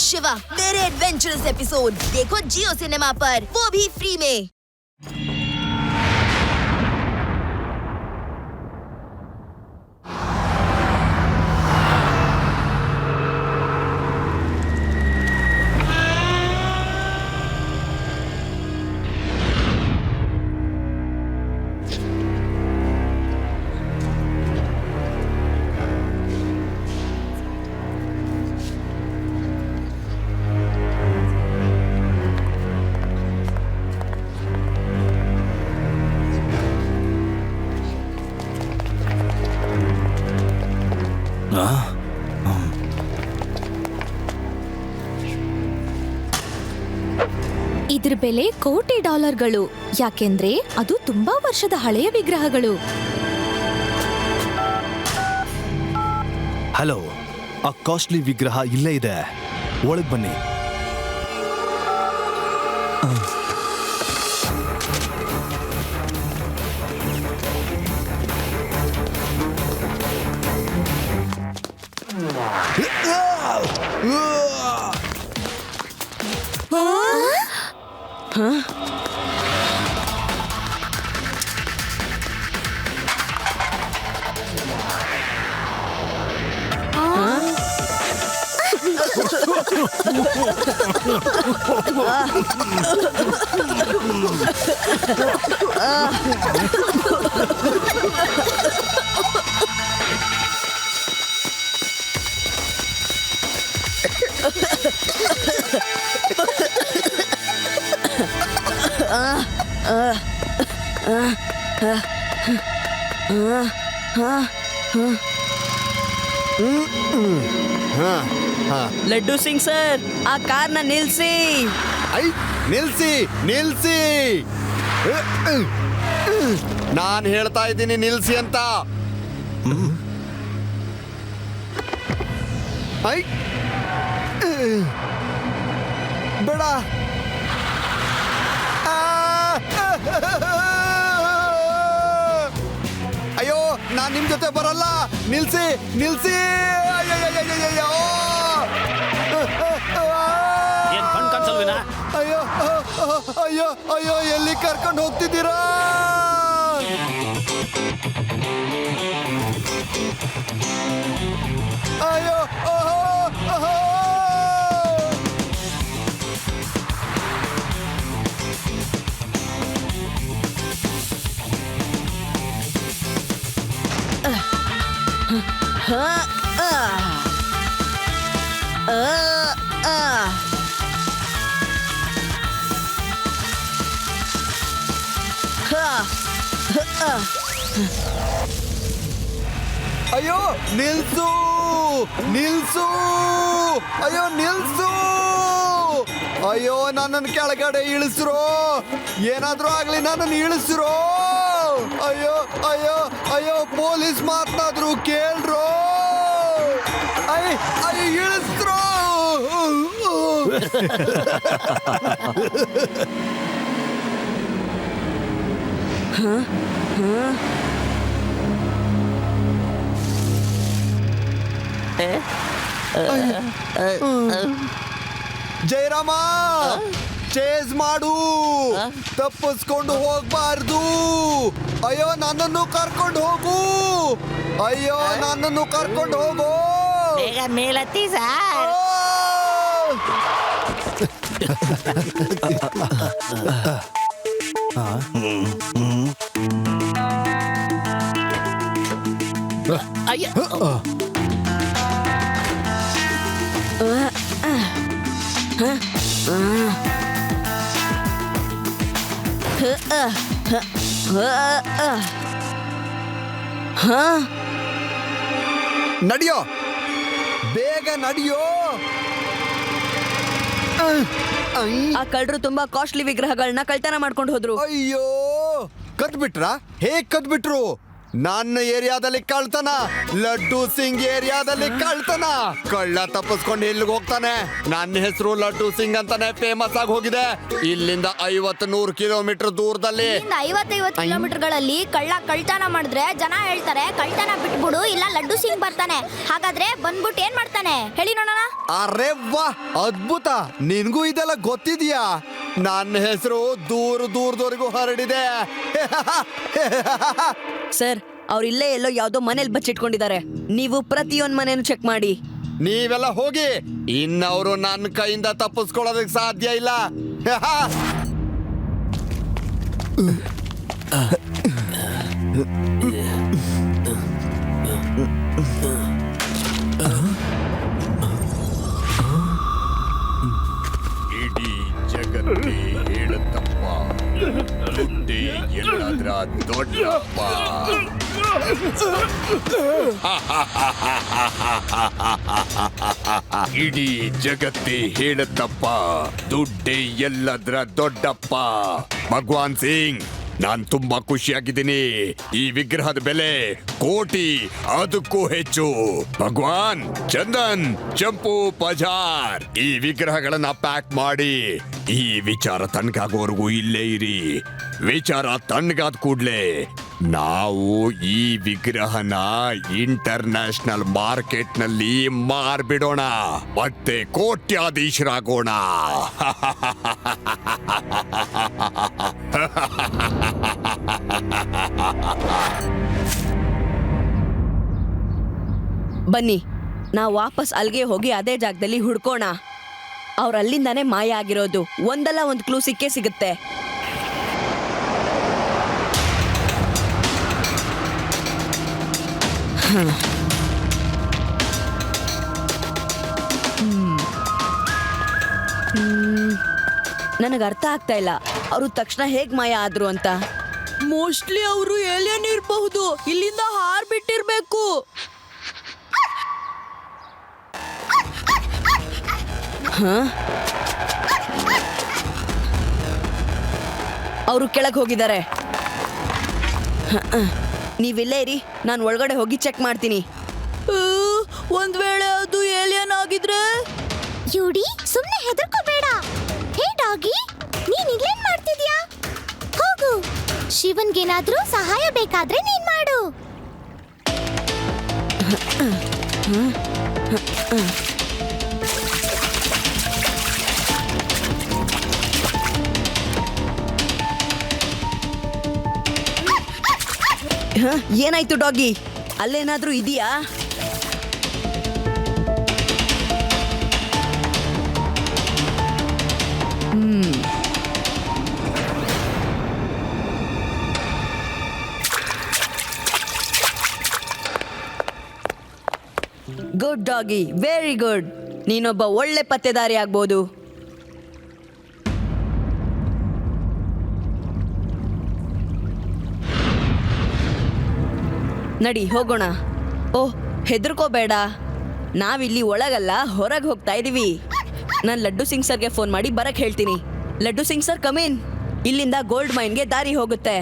शिवा मेरे adventurous episode देखो जियो cinema पर, वो भी फ्री में। ಇದ್ರ ಬೆಲೆ ಕೋಟಿ ಡಾಲರ್ಗಳು, ಯಾಕೆಂದ್ರೆ ಅದು ತುಂಬಾ ವರ್ಷದ ಹಳೆಯ ವಿಗ್ರಹಗಳು. ಹಲೋ, ಆ ಕಾಸ್ಟ್ಲಿ ವಿಗ್ರಹ ಇಲ್ಲೇ ಇದೆ, ಒಳಗ್ ಬನ್ನಿ. ಲಡ್ಡು ಸಿಂಗ್ ಸರ್, ಆ ಕಾರ್ನ ನಿಲ್ಸಿ. ನಿಲ್ಸಿ ನಿಲ್ಸಿ, ನಾನ್ ಹೇಳ್ತಾ ಇದ್ದೀನಿ ನಿಲ್ಸಿ ಅಂತ. ಬೇಡ. ಅಯ್ಯೋ, ನಾನ್ ನಿಮ್ ಜೊತೆ ಬರಲ್ಲ. ನಿಲ್ಸಿ ನಿಲ್ಸಿ. ಅಯ್ಯೋ ಅಯ್ಯೋ ಅಯ್ಯೋ ಅಯ್ಯೋ, ಎಲ್ಲಿ ಕರ್ಕೊಂಡು ಹೋಗ್ತಿದ್ದೀರಾ? ಅಯ್ಯೋ ಅಯ್ಯೋ, ನಿಲ್ಸು ನಿಲ್ಸು. ಅಯ್ಯೋ ನಿಲ್ಸು. ಅಯ್ಯೋ, ನನ್ನನ್ನು ಕೆಳಗಡೆ ಇಳಿಸ್ರೋ, ಏನಾದ್ರೂ ಆಗ್ಲಿ ನನ್ನನ್ನು ಇಳಿಸ್ರೋ. ಅಯ್ಯೋ ಅಯ್ಯೋ ಅಯ್ಯೋ, ಪೊಲೀಸ್ ಮಾತನಾದ್ರು ಕೇಳ್ರೋ. ಅಯ್ಯ ಇಳಿಸ್ರೋ. ಜಯರಾಮ, ಚೇಸ್ ಮಾಡು, ತಪ್ಪಿಸ್ಕೊಂಡು ಹೋಗ್ಬಾರ್ದು. ಅಯ್ಯೋ, ನನ್ನನ್ನು ಕರ್ಕೊಂಡು ಹೋಗು. ಅಯ್ಯೋ, ನನ್ನನ್ನು ಕರ್ಕೊಂಡು ಹೋಗು. ಬೇಗ ಮೇಲತ್ತಿ ಸರ್. ನಡಿಯೋ, ಬೇಗ ನಡಿಯೋ. ಆ ಕಳ್ಳರು ತುಂಬಾ ಕಾಸ್ಟ್ಲಿ ವಿಗ್ರಹಗಳನ್ನ ಕಳ್ತನ ಮಾಡ್ಕೊಂಡು ಹೋದ್ರು. ಅಯ್ಯೋ, ಕದ್ಬಿಟ್ರಾ? ಹೇಗ್ ಕದ್ಬಿಟ್ರು? ನನ್ನ ಏರಿಯಾದಲ್ಲಿ ಕಳ್ತನ, ಲಡ್ಡು ಸಿಂಗ್ ಏರಿಯಾದಲ್ಲಿ ಕಳ್ತನ. ಕಳ್ಳ ತಪ್ಪಿಸ್ಕೊಂಡು ಎಲ್ಲಿಗೆ ಹೋಗ್ತಾನೆ? ನನ್ನ ಹೆಸರು ಲಡ್ಡು ಸಿಂಗ್ ಅಂತಾನೆ ಫೇಮಸ್ ಆಗಿ ಹೋಗಿದೆ. ಇಲ್ಲಿಂದ 50-100 ಕಿಲೋಮೀಟರ್ ದೂರದಲ್ಲಿ 50 ಕಿಲೋಮೀಟರ್ಗಳಲ್ಲಿ ಕಳ್ತನ ಮಾಡಿದ್ರೆ ಜನ ಹೇಳ್ತಾರೆ ಕಳ್ತನ ಬಿಟ್ಬಿಡು ಇಲ್ಲ ಲಡ್ಡು ಸಿಂಗ್ ಬರ್ತಾನೆ. ಹಾಗಾದ್ರೆ ಬಂದ್ಬಿಟ್ಟು ಏನ್ ಮಾಡ್ತಾನೆ ಹೇಳಿ ನೋಡೋಣ. ಅರೆ ವಾ, ಅದ್ಭುತ! ನಿನ್ಗೂ ಇದೆಲ್ಲ ಗೊತ್ತಿದ್ಯಾ? ನನ್ನ ಹೆಸರು ದೂರದವರೆಗೂ ಹರಡಿದೆ. ಸರ್ ಅವ್ರು ಇಲ್ಲೇ ಎಲ್ಲೋ ಯಾವ್ದೋ ಮನೇಲಿ ಬಚ್ಚಿಟ್ಕೊಂಡಿದ್ದಾರೆ. ನೀವು ಪ್ರತಿಯೊಂದ್ ಮನೇನು ಚೆಕ್ ಮಾಡಿ. ನೀವೆಲ್ಲ ಹೋಗಿ, ಇನ್ನವರು ನನ್ನ ಕೈಯಿಂದ ತಪ್ಪಿಸ್ಕೊಳ್ಳೋದಕ್ಕೆ ಸಾಧ್ಯ ಇಲ್ಲ. ಇಡೀ ಜಗತ್ತೇ ಹೇಳುತ್ತಪ್ಪ, ದುಡ್ಡೇ ಎಲ್ಲದರ ದೊಡ್ಡಪ್ಪ. ಇಡೀ ಜಗತ್ತೇ ಹೇಳುತ್ತಪ್ಪ, ದುಡ್ಡೇ ಎಲ್ಲದರ ದೊಡ್ಡಪ್ಪ. ಭಗವಾನ್ ಸಿಂಗ್, ನಾನ್ ತುಂಬಾ ಖುಷಿಯಾಗಿದ್ದೀನಿ. ಈ ವಿಗ್ರಹದ ಬೆಲೆ 1 ಕೋಟಿ, ಅದಕ್ಕೂ ಹೆಚ್ಚು. ಭಗವಾನ್, ಚಂದನ್, ಚಂಪು, ಪಜಾರ್, ಈ ವಿಗ್ರಹಗಳನ್ನ ಪ್ಯಾಕ್ ಮಾಡಿ. ಈ ವಿಚಾರ ತಣ್ಣಗಾಗೋವರೆಗೂ ಇಲ್ಲೇ ಇರಿ. ವಿಚಾರ ತಣ್ಣಗಾದ ಕೂಡ್ಲೆ ನಾವು ಈ ವಿಗ್ರಹನ ಇಂಟರ್ನ್ಯಾಷನಲ್ ಮಾರ್ಕೆಟ್ ನಲ್ಲಿ ಮಾರ್ಬಿಡೋಣ, ಮತ್ತೆ ಕೋಟ್ಯಾಧೀಶರಾಗೋಣ. ಬನ್ನಿ, ನಾವು ವಾಪಸ್ ಅಲ್ಲಿಗೆ ಹೋಗಿ ಅದೇ ಜಾಗದಲ್ಲಿ ಹುಡ್ಕೋಣ. ಅವ್ರ ಅಲ್ಲಿಂದಾನೇ ಮಾಯ ಆಗಿರೋದು. ಒಂದಲ್ಲ ಒಂದು ಕ್ಲೂ ಸಿಕ್ಕೇ ಸಿಗುತ್ತೆ. ನನಗೆ ಅರ್ಥ ಆಗ್ತಾ ಇಲ್ಲ, ಅವರು ತಕ್ಷಣ ಹೇಗ್ ಮಾಯ ಆದ್ರು ಅಂತ. ಮೋಸ್ಟ್ಲಿ ಅವರು ಏಲಿಯನ್ ಇರಬಹುದು. ಇಲ್ಲಿಂದ ಹಾರ್ಬಿಟ್ಟಿರ್ಬೇಕು. ಅವರು ಕೆಳಗೆ ಹೋಗಿದ್ದಾರೆ. ನೀವಿಲ್ಲೇ ಇರಿ, ನಾನು ಒಳಗಡೆ ಹೋಗಿ ಚೆಕ್ ಮಾಡ್ತೀನಿ. ಒಂದ್ ವೇಳೆ ಅದು ಏಲಿಯನ್ ಆಗಿದ್ರೆ? ಯುಡಿ, ಸುಮ್ನೆ ಹೆದರ್ಕೋಬೇಡ. ಹೇ ಡಾಗಿ, ನೀನ್ ಇಲ್ಲೇನ್ ಮಾಡ್ತಿದ್ಯಾ? ಹೋಗು, ಶಿವನ್ಗೇನಾದ್ರೂ ಸಹಾಯ ಬೇಕಾದ್ರೆ ನೀನ್ ಮಾಡು. ಏನಾಯ್ತು ಡಾಗಿ? ಅಲ್ಲೇನಾದ್ರೂ ಇದೆಯಾ? Good doggy, very good. ನೀನೊಬ್ಬ ಒಳ್ಳೆ ಪತ್ತೆದಾರಿ ಆಗ್ಬೋದು. ನಡಿ ಹೋಗೋಣ. ಓಹ್, ಹೆದರ್ಕೋಬೇಡ, ನಾವಿಲ್ಲಿ ಒಳಗಲ್ಲ ಹೊರಗೆ ಹೋಗ್ತಾ ಇದೀವಿ. ನಾನು ಲಡ್ಡು ಸಿಂಗ್ ಸರ್ಗೆ ಫೋನ್ ಮಾಡಿ ಬರಕ್ ಹೇಳ್ತೀನಿ. Laddu Singh sir, come in. ಇಲ್ಲಿಂದ ಗೋಲ್ಡ್ ಮೈನ್ಗೆ ದಾರಿ ಹೋಗುತ್ತೆ.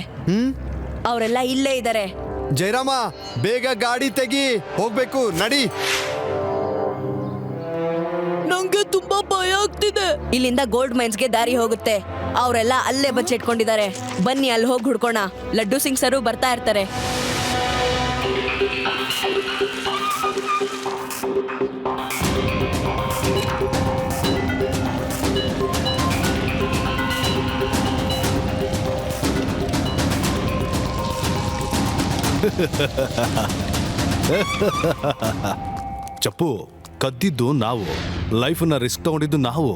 ಅವರೆಲ್ಲ ಇಲ್ಲೇ ಇದ್ದಾರೆ. ಜಯರಾಮ, ಬೇಗ ಗಾಡಿ ತೆಗಿ, ಹೋಗ್ಬೇಕು, ನಡಿ. ನಂಗೆ ತುಂಬಾ ಭಯ ಆಗ್ತಿದೆ. ಇಲ್ಲಿಂದ ಗೋಲ್ಡ್ ಮೈನ್ಸ್ಗೆ ದಾರಿ ಹೋಗುತ್ತೆ. ಅವರೆಲ್ಲ ಅಲ್ಲೇ ಬಚ್ಚಿಟ್ಕೊಂಡಿದ್ದಾರೆ. ಬನ್ನಿ ಅಲ್ಲಿ ಹೋಗಿ ಹುಡ್ಕೋಣ. ಲಡ್ಡು ಸಿಂಗ್ ಸರು ಬರ್ತಾ ಇರ್ತಾರೆ. ಚಪ್ಪು, ಕದ್ದಿದ್ದು ನಾವು, ಲೈಫನ್ನ ರಿಸ್ಕ್ ತಗೊಂಡಿದ್ದು ನಾವು.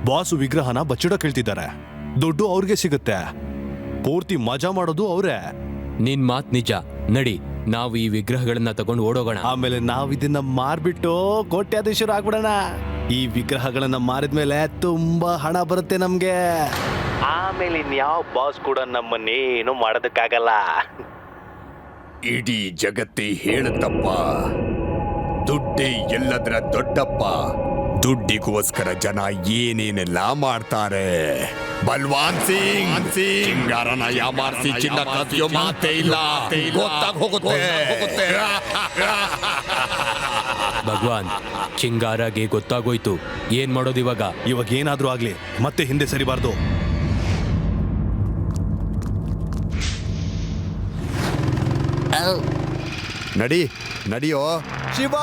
ಬಾಸು ವಿಗ್ರಹನ ಬಚ್ಚಿಡೋ ಕೇಳ್ತಿದ್ದಾರೆ. ದುಡ್ಡು ಅವ್ರಿಗೆ ಸಿಗುತ್ತೆ, ಪೂರ್ತಿ ಮಜಾ ಮಾಡೋದು ಅವ್ರೆ. ನಿನ್ ಮಾತ್ ನಿಜ. ನಡಿ, ನಾವು ಈ ವಿಗ್ರಹಗಳನ್ನ ತಗೊಂಡು ಓಡೋಗೋಣ. ಆಮೇಲೆ ನಾವ್ ಇದನ್ನ ಮಾರ್ಬಿಟ್ಟು ಕೋಟ್ಯಾಧೀಶರು ಆಗ್ಬಿಡೋಣ. ಈ ವಿಗ್ರಹಗಳನ್ನ ಮಾರಿದ್ಮೇಲೆ ತುಂಬಾ ಹಣ ಬರುತ್ತೆ ನಮ್ಗೆ. ಆಮೇಲೆ ಇನ್ಯಾವ ಬಾಸ್ ಕೂಡ ನಮ್ಮನ್ನೇನು ಮಾಡೋದಕ್ಕಾಗಲ್ಲ. ಇಡೀ ಜಗತ್ತೇ ಹೇಳುತ್ತಪ್ಪ, ದುಡ್ಡೇ ಎಲ್ಲದರ ದೊಡ್ಡಪ್ಪ. ದುಡ್ಡಿಗೋಸ್ಕರ ಜನ ಏನೇನೆಲ್ಲ ಮಾಡ್ತಾರೆ. ಬಲ್ವಾನ್ ಸಿಂಗ್ ಚಿಂಗಾರನ ಯಾಮಾರಿಸಿ ಚಿನ್ನ ಕದಿಯೋ ಮಾತೇ ಇಲ್ಲ. ಗೊತ್ತಾಗ ಹೋಗುತ್ತೆ. ಭಗವಾನ್, ಚಿಂಗಾರಗೆ ಗೊತ್ತಾಗೋಯ್ತು. ಏನ್ ಮಾಡೋದು ಇವಾಗ? ಇವಾಗ ಏನಾದ್ರೂ ಆಗ್ಲಿ ಮತ್ತೆ ಹಿಂದೆ ಸರಿಬಾರ್ದು. ನಡಿಯೋ ಶಿವ.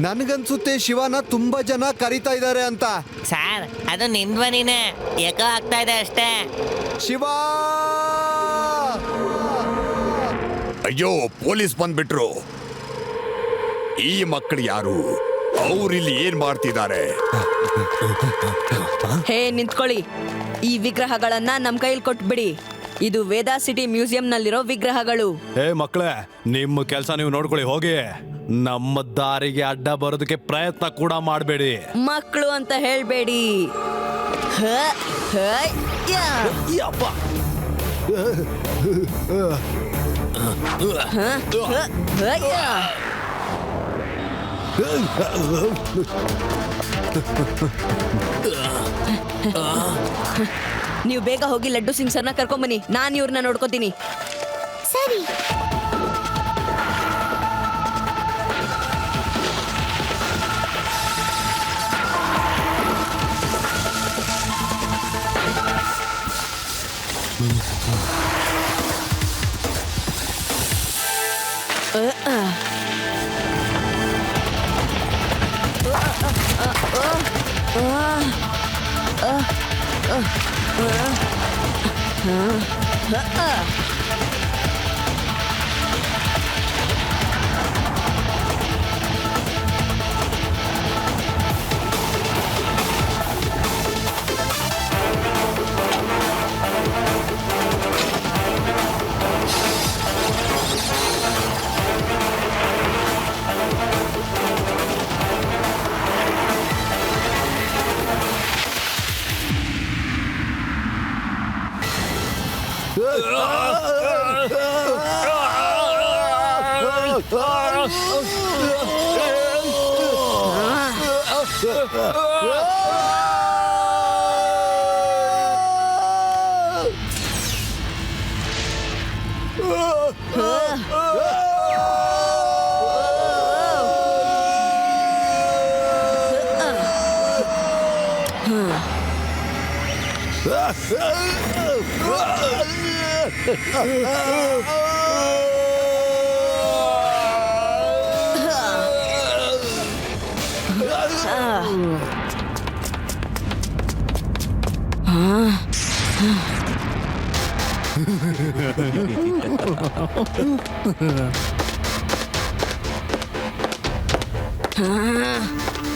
ನನಗನ್ಸುತ್ತೆ ಶಿವನ ತುಂಬಾ ಜನ ಕರೀತಾ ಇದ್ದಾರೆ ಅಂತ. ಸರ್, ಅದು ನಿಮ್ ಧ್ವನಿನೇ, ಏಕೋ ಆಗ್ತಾ ಇದೆ ಅಷ್ಟೇ. ಶಿವ, ಅಯ್ಯೋ, ಪೊಲೀಸ್ ಬಂದ್ಬಿಟ್ರು. ಈ ಮಕ್ಕಳು ಯಾರು? ಅವ್ರಿಲ್ಲಿ ಏನ್ ಮಾಡ್ತಿದ್ದಾರೆ? ಹೇ, ನಿಂತ್ಕೊಳ್ಳಿ. ಈ ವಿಗ್ರಹಗಳನ್ನ ನಮ್ ಕೈಲಿ ಕೊಟ್ಬಿಡಿ. ಇದು ವೇದಾ ಸಿಟಿ ಮ್ಯೂಸಿಯಂ ನಲ್ಲಿರೋ ವಿಗ್ರಹಗಳು. ಏ ಮಕ್ಕಳೇ, ನಿಮ್ಮ ಕೆಲಸ ನೀವು ನೋಡ್ಕೊಳ್ಳಿ, ಹೋಗಿ. ನಮ್ಮ ದಾರಿಗೆ ಅಡ್ಡ ಬರೋದಕ್ಕೆ ಪ್ರಯತ್ನ ಕೂಡ ಮಾಡಬೇಡಿ. ಮಕ್ಕಳು ಅಂತ ಹೇಳ್ಬೇಡಿ. ನೀವು ಬೇಗ ಹೋಗಿ ಲಡ್ಡು ಸಿಂಗ್ ಸರ್ನ ಕರ್ಕೊಂಬನ್ನಿ. ನಾನು ಇವ್ರನ್ನ ನೋಡ್ಕೋತೀನಿ. ಸರಿ.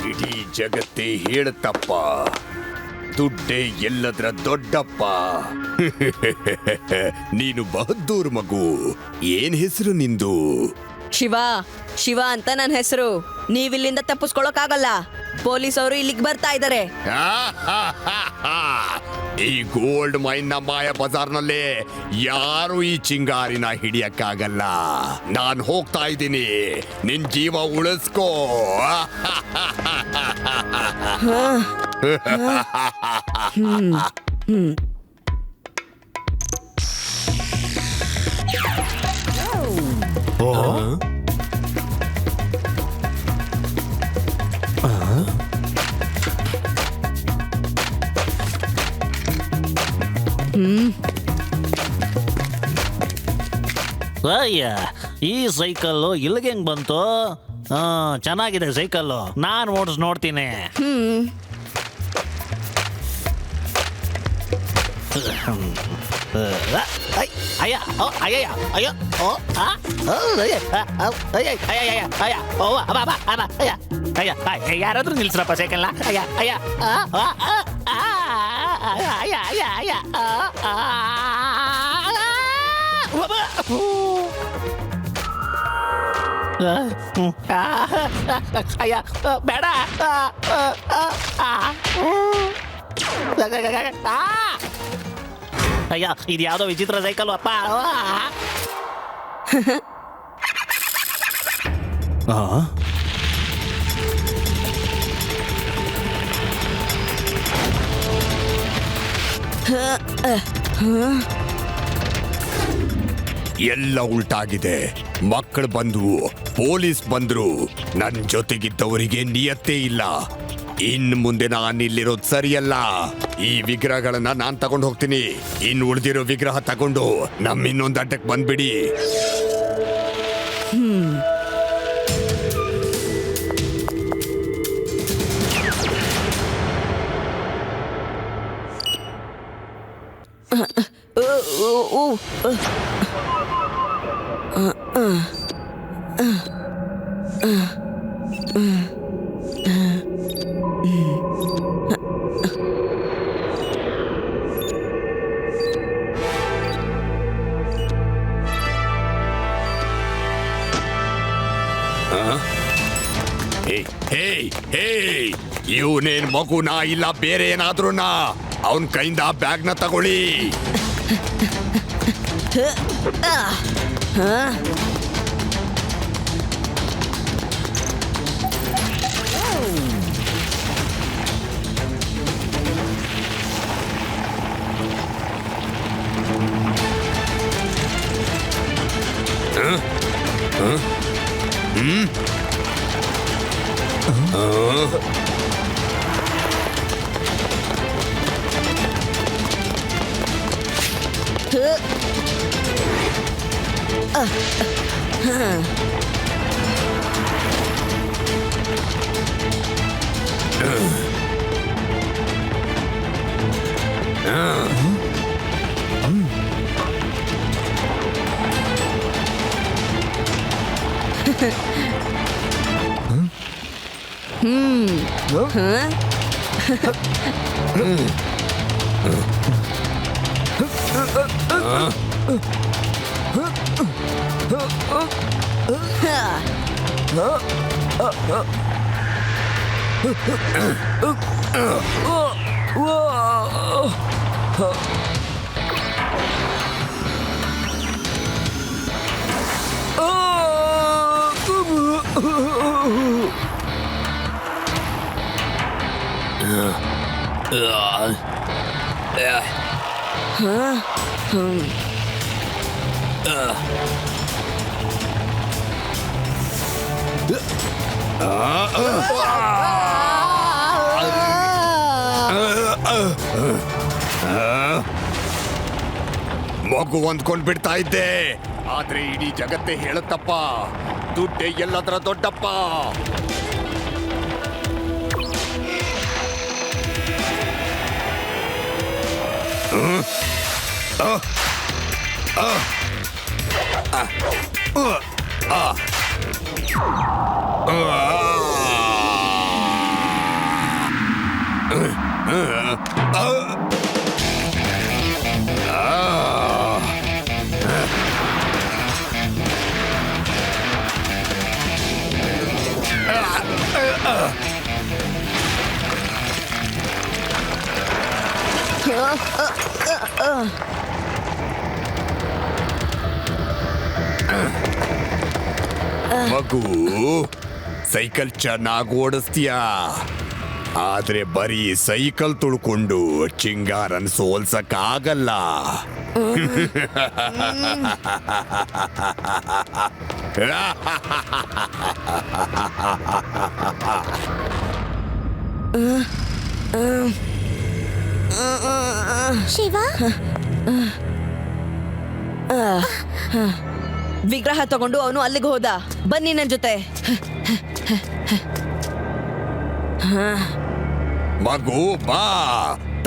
ಇಡೀ ಜಗತ್ತೇ ಹೇಳುತ್ತಪ್ಪ, ದುಡ್ಡೇ ಎಲ್ಲದರ ದೊಡ್ಡಪ್ಪ. ನೀನು ಬಹದ್ದೂರ್ ಮಗು. ಏನ್ ಹೆಸರು ನಿಂದು? ಶಿವ. ಶಿವ ಅಂತ ನನ್ನ ಹೆಸರು. ನೀವಿಲ್ಲಿಂದ ತಪ್ಪಿಸ್ಕೊಳಕ್ಕಾಗಲ್ಲ. ಪೊಲೀಸ್ ಅವರು ಇಲ್ಲಿಗೆ ಬರ್ತಾ ಇದ್ದಾರೆ. ಈ ಗೋಲ್ಡ್ ಮೈನ್ ನ ಮಾಯ ಬಜಾರ್ನಲ್ಲಿ ಯಾರು ಈ ಚಿಂಗಾರಿನ ಹಿಡಿಯಕ್ಕಾಗಲ್ಲ. ನಾನ್ ಹೋಗ್ತಾ ಇದ್ದೀನಿ, ನಿನ್ ಜೀವ ಉಳಿಸ್ಕೋ. ಅಯ್ಯ, ಈ ಸೈಕಲ್ಲು ಇಲ್ಲಿಗೆ ಹೆಂಗ್ ಬಂತು? ಚೆನ್ನಾಗಿದೆ ಸೈಕಲ್ಲು, ನಾನು ಓಡಿಸ್ ನೋಡ್ತೀನಿ. ಅಯ್ಯ, ಅಯ್ಯ, ಅಯ್ಯೋ, ಅಯ್ಯ, ಯಾರಾದ್ರೂ ನಿಲ್ಸ್ರಪ್ಪ ಸೈಕಲ್ನ. ಅಯ್ಯ, ಅಯ್ಯ, ಅಯ್ಯ, ಅಯ್ಯ, ಅಯ್ಯ, ಅಯ್ಯ, ಬೇಡ. ಅಯ್ಯ, ಇದು ಯಾವ್ದೋ ವಿಚಿತ್ರ ಸೈಕಲ್ ಅಪ್ಪ. ಆ? ಎಲ್ಲ ಉಲ್ಟಾಗಿದೆ. ಮಕ್ಕಳು ಬಂದ್ವು, ಪೊಲೀಸ್ ಬಂದ್ರು, ನನ್ ಜೊತೆಗಿದ್ದವರಿಗೆ ನಿಯತ್ತೇ ಇಲ್ಲ. ಇನ್ ಮುಂದೆ ನಾನಿಲ್ಲಿರೋದು ಸರಿಯಲ್ಲ. ಈ ವಿಗ್ರಹಗಳನ್ನ ನಾನ್ ತಗೊಂಡು ಹೋಗ್ತೀನಿ. ಇನ್ ಉಳಿದಿರೋ ವಿಗ್ರಹ ತಗೊಂಡು ನಮ್ಮ ಇನ್ನೊಂದು ಅಡ್ಡಕ್ಕೆ ಬಂದ್ಬಿಡಿ. ಇವನೇನ್ ಮಗುನ ಇಲ್ಲ ಬೇರೆ ಏನಾದ್ರೂನಾ? ಅವನ್ ಕೈಯಿಂದ ಬ್ಯಾಗ್ನ ತಗೊಳ್ಳಿ. ಮಗು ಹೊಂದ್ಕೊಂಡ್ ಬಿಡ್ತಾ ಇದ್ದೆ, ಆದ್ರೆ ಇಡೀ ಜಗತ್ತೇ ಹೇಳುತ್ತಪ್ಪ, ದುಡ್ಡೇ ಎಲ್ಲದರ ದೊಡ್ಡಪ್ಪ. ಮಗು, ಸೈಕಲ್ ಚೆನ್ನಾಗಿ ಓಡಿಸ್ತೀಯಾ, ಆದ್ರೆ ಬರೀ ಸೈಕಲ್ ತುಳ್ಕೊಂಡು ಚಿಂಗಾರನ್ ಸೋಲ್ಸಕ್ಕಾಗಲ್ಲ. ಶಿವ, ವಿಗ್ರಹ ತಗೊಂಡು ಅವನು ಅಲ್ಲಿಗೆ ಹೋದ. ಬನ್ನಿ ನನ್ನ ಜೊತೆ. ಮಗು ಬಾ,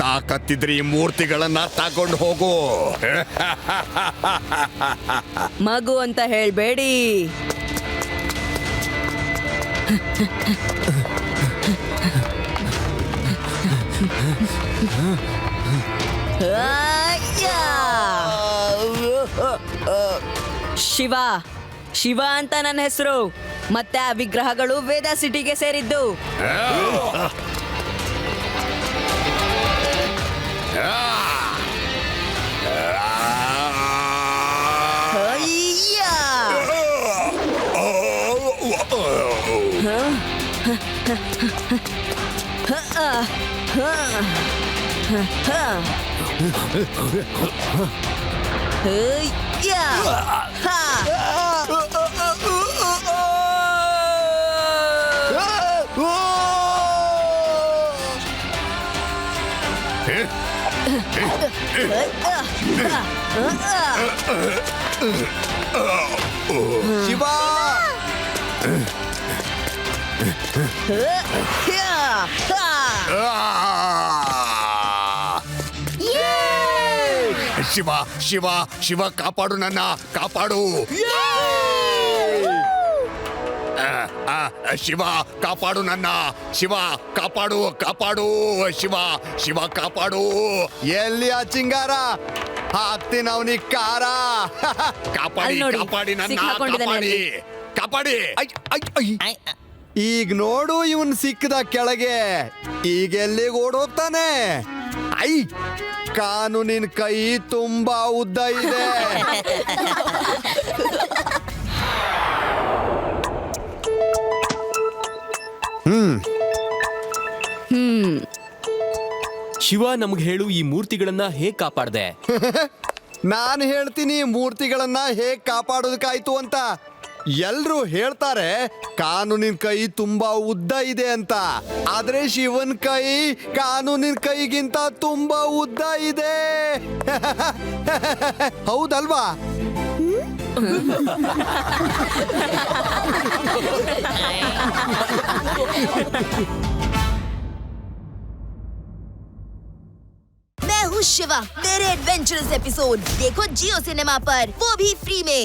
ತಾಕತ್ತಿದ್ರೆ ಈ ಮೂರ್ತಿಗಳನ್ನ ತಗೊಂಡು ಹೋಗು. ಮಗು ಅಂತ ಹೇಳ್ಬೇಡಿ. ಶಿವ, ಶಿವ ಅಂತ ನನ್ನ ಹೆಸರು. ಮತ್ತೆ ಆ ವಿಗ್ರಹಗಳು ವೇದ ಸಿಟಿಗೆ ಸೇರಿದ್ದು. ಶಿವ ಶಿವ ಶಿವ ಶಿವ ಕಾಪಾಡು ನನ್ನ ಕಾಪಾಡು ಶಿವ ಕಾಪಾಡು ನನ್ನ ಶಿವ ಕಾಪಾಡು ಕಾಪಾಡು ಶಿವ ಶಿವ ಕಾಪಾಡು ಎಲ್ಲಿ ಆ ಚಿಂಗಾರ ಹಾಕ್ತೀನಿ ಅವನಿಗೆ ಕಾರ ಕಾಪಾಡಿ ಅಲ್ಲ್ ನೋಡಿ, ಕಾಪಾಡಿ ನನ್ನ ಸಿಕ್ಕಾಕೊಂಡಿದ್ದಾನೆ ಕಾಪಾಡಿ ಅಲ್ಲಿ. ಕಾಪಾಡಿ ಈಗ ನೋಡು ಇವನ್ ಸಿಕ್ಕದ ಕೆಳಗೆ ಈಗ ಎಲ್ಲಿಗೆ ಓಡೋಗ್ತಾನೆ ಐ ಕಾನೂನಿನ ಕೈ ತುಂಬಾ ಉದ್ದ ಇದೆ ಶಿವ ನಮ್ಗೆ ಹೇಳು, ಈ ಮೂರ್ತಿಗಳನ್ನ ಹೇಗ್ ಕಾಪಾಡ್ದೆ? ನಾನು ಹೇಳ್ತೀನಿ ಮೂರ್ತಿಗಳನ್ನ ಹೇಗ್ ಕಾಪಾಡೋದಕ್ಕಾಯ್ತು ಅಂತ. ಎಲ್ರು ಹೇಳ್ತಾರೆ ಕಾನೂನಿನ ಕೈ ತುಂಬಾ ಉದ್ದ ಇದೆ ಅಂತ, ಆದ್ರೆ ಶಿವನ್ ಕೈ ಕಾನೂನಿನ ಕೈಗಿಂತ ತುಂಬಾ ಉದ್ದ ಇದೆ. ಹೌದಲ್ವಾ? मैं हूँ शिवा। मेरे एडवेंचरस एपिसोड देखो जियो सिनेमा पर, वो भी फ्री में।